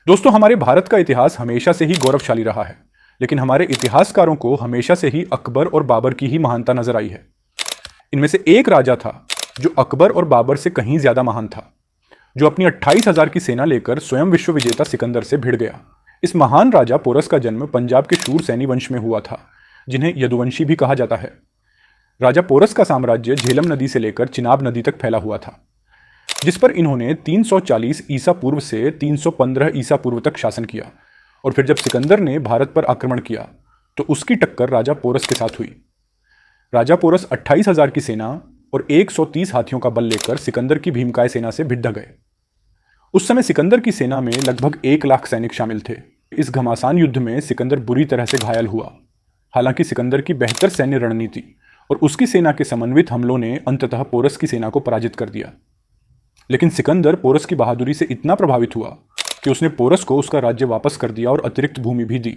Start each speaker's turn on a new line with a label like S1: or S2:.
S1: दोस्तों, हमारे भारत का इतिहास हमेशा से ही गौरवशाली रहा है, लेकिन हमारे इतिहासकारों को हमेशा से ही अकबर और बाबर की ही महानता नजर आई है। इनमें से एक राजा था जो अकबर और बाबर से कहीं ज्यादा महान था, जो अपनी 28,000 की सेना लेकर स्वयं विश्व विजेता सिकंदर से भिड़ गया। इस महान राजा पोरस का जन्म पंजाब के शूर सैनी वंश में हुआ था, जिन्हें यदुवंशी भी कहा जाता है। राजा पोरस का साम्राज्य झेलम नदी से लेकर चिनाब नदी तक फैला हुआ था, जिस पर इन्होंने 340 ईसा पूर्व से 315 ईसा पूर्व तक शासन किया। और फिर जब सिकंदर ने भारत पर आक्रमण किया तो उसकी टक्कर राजा पोरस के साथ हुई। राजा पोरस 28,000 की सेना और 130 हाथियों का बल लेकर सिकंदर की भीमकाय सेना से भिड़ गए। उस समय सिकंदर की सेना में लगभग 1 लाख सैनिक शामिल थे। इस घमासान युद्ध में सिकंदर बुरी तरह से घायल हुआ। हालांकि सिकंदर की बेहतर सैन्य रणनीति और उसकी सेना के समन्वित हमलों ने अंततः पोरस की सेना को पराजित कर दिया। लेकिन सिकंदर पोरस की बहादुरी से इतना प्रभावित हुआ कि उसने पोरस को उसका राज्य वापस कर दिया और अतिरिक्त भूमि भी दी।